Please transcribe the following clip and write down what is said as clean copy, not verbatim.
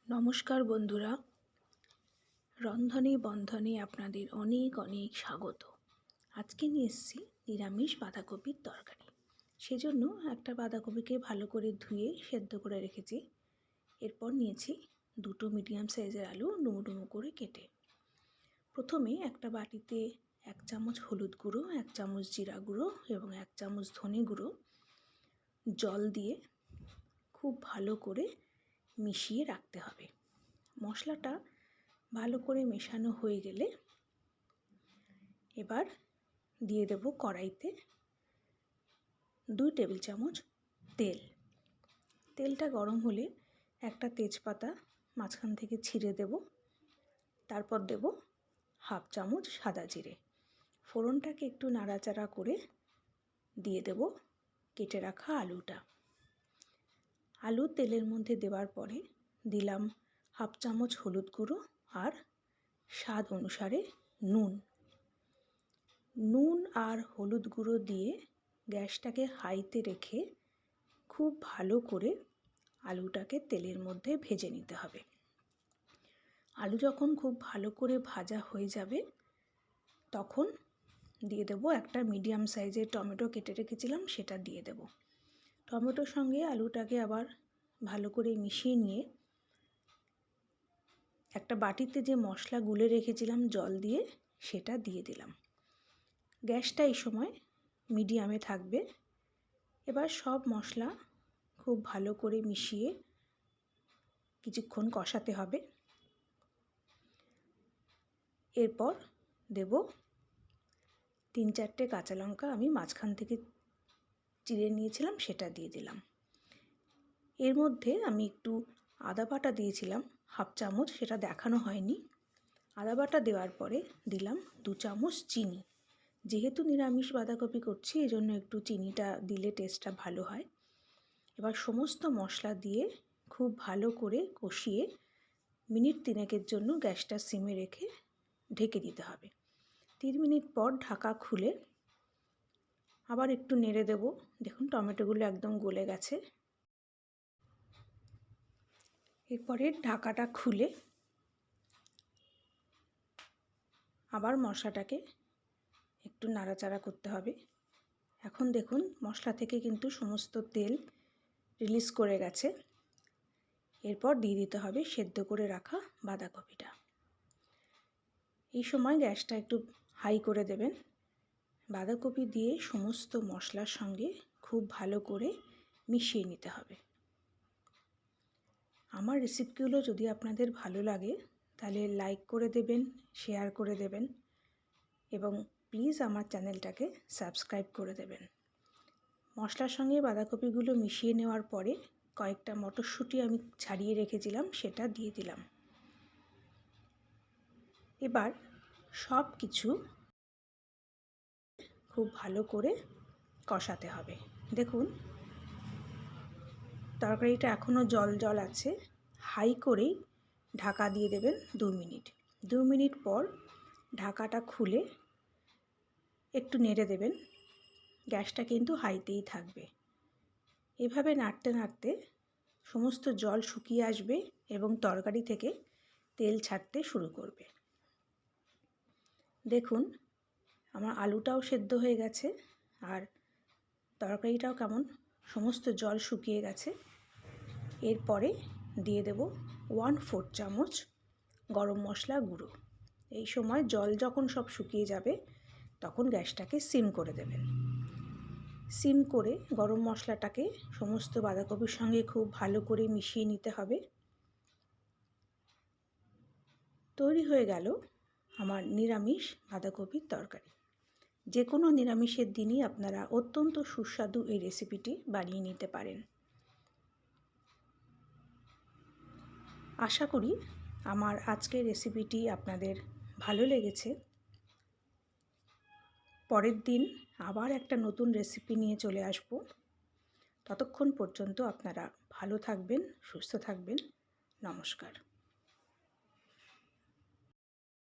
নমস্কার বন্ধুরা, রন্ধনে বন্ধনে আপনাদের অনেক অনেক স্বাগত। আজকে নিয়ে এসেছি নিরামিষ বাঁধাকপির তরকারি। সেজন্য একটা বাঁধাকপিকে ভালো করে ধুয়ে সেদ্ধ করে রেখেছি। এরপর নিয়েছি দুটো মিডিয়াম সাইজের আলু ডুমো ডুমো করে কেটে। প্রথমে একটা বাটিতে 1 চামচ হলুদ গুঁড়ো, 1 চামচ জিরা গুঁড়ো এবং 1 চামচ ধনে গুঁড়ো জল দিয়ে খুব ভালো করে মিশিয়ে রাখতে হবে। মশলাটা ভালো করে মেশানো হয়ে গেলে এবার দিয়ে দেব কড়াইতে 2 টেবিল চামচ তেল। তেলটা গরম হলে একটা তেজপাতা মাঝখান থেকে ছিঁড়ে দেব। তারপর দেব 1/2 চামচ সাদা জিরে। ফোড়নটাকে একটু নাড়াচাড়া করে দিয়ে দেব কেটে রাখা আলুটা। আলু তেলের মধ্যে দেওয়ার পরে দিলাম 1/2 চামচ হলুদ গুঁড়ো আর স্বাদ অনুসারে নুন আর হলুদ গুঁড়ো দিয়ে গ্যাসটাকে হাইতে রেখে খুব ভালো করে আলুটাকে তেলের মধ্যে ভেজে নিতে হবে। আলু যখন খুব ভালো করে ভাজা হয়ে যাবে তখন দিয়ে দেব একটা মিডিয়াম সাইজের টমেটো কেটে রেখেছিলাম, সেটা দিয়ে দেব। টমেটোর সঙ্গে আলুটাকে আবার ভালো করে মিশিয়ে নিয়ে একটা বাটিতে যে মশলা গুলে রেখেছিলাম জল দিয়ে সেটা দিয়ে দিলাম। গ্যাসটা এই সময় মিডিয়ামে থাকবে। এবার সব মশলা খুব ভালো করে মিশিয়ে কিছুক্ষণ কষাতে হবে। এরপর দেব 3-4টে কাঁচা লঙ্কা আমি মাঝখান থেকে চিড়ে নিয়েছিলাম, সেটা দিয়ে দিলাম। এর মধ্যে আমি একটু আদা বাটা দিয়েছিলাম 1/2 চামচ, সেটা দেখানো হয়নি। আদা বাটা দেওয়ার পরে দিলাম 2 চামচ চিনি। যেহেতু নিরামিষ বাঁধাকপি করছি এজন্য একটু চিনিটা দিলে টেস্টটা ভালো হয়। এবার সমস্ত মশলা দিয়ে খুব ভালো করে কষিয়ে মিনিট 3-এর জন্য গ্যাসটা সিমে রেখে ঢেকে দিতে হবে। 3 মিনিট পর ঢাকা খুলে আবার একটু নেড়ে দেব। দেখুন টমেটোগুলো একদম গলে গেছে। এরপরে ঢাকাটা খুলে আবার মশলাটাকে একটু নাড়াচাড়া করতে হবে। এখন দেখুন মশলা থেকে কিন্তু সমস্ত তেল রিলিজ করে গেছে। এরপর দিয়ে দিতে হবে সেদ্ধ করে রাখা বাঁধাকপিটা। এই সময় গ্যাসটা একটু হাই করে দেবেন। বাঁধাকপি দিয়ে সমস্ত মশলার সঙ্গে খুব ভালো করে মিশিয়ে নিতে হবে। আমার রেসিপিগুলো যদি আপনাদের ভালো লাগে তাহলে লাইক করে দেবেন, শেয়ার করে দেবেন এবং প্লিজ আমার চ্যানেলটাকে সাবস্ক্রাইব করে দেবেন। মশলার সঙ্গে বাঁধাকপিগুলো মিশিয়ে নেওয়ার পরে কয়েকটা মটরশুঁটি আমি ছাড়িয়ে রেখেছিলাম, সেটা দিয়ে দিলাম। এবার সব কিছু খুব ভালো করে কষাতে হবে। দেখুন তরকারিটা এখনও জল জল আছে। হাই করেই ঢাকা দিয়ে দেবেন 2 মিনিট। 2 মিনিট পর ঢাকাটা খুলে একটু নেড়ে দেবেন। গ্যাসটা কিন্তু হাইতেই থাকবে। এভাবে নাড়তে নাড়তে সমস্ত জল শুকিয়ে আসবে এবং তরকারি থেকে তেল ছাড়তে শুরু করবে। দেখুন আমার আলুটাও সেদ্ধ হয়ে গেছে আর তরকারিটাও কেমন সমস্ত জল শুকিয়ে গেছে। এরপরে দিয়ে দেব 1/4 চামচ গরম মশলা গুঁড়ো। এই সময় জল যখন সব শুকিয়ে যাবে তখন গ্যাসটাকে সিম করে দেবেন। সিম করে গরম মশলাটাকে সমস্ত বাঁধাকপির সঙ্গে খুব ভালো করে মিশিয়ে নিতে হবে। তৈরি হয়ে গেল আমার নিরামিষ বাঁধাকপির তরকারি। যে কোনো নিরামিষের দিনই আপনারা অত্যন্ত সুস্বাদু এই রেসিপিটি বানিয়ে নিতে পারেন। আশা করি আমার আজকের রেসিপিটি আপনাদের ভালো লেগেছে। পরের দিন আবার একটা নতুন রেসিপি নিয়ে চলে আসব। ততক্ষণ পর্যন্ত আপনারা ভালো থাকবেন, সুস্থ থাকবেন। নমস্কার।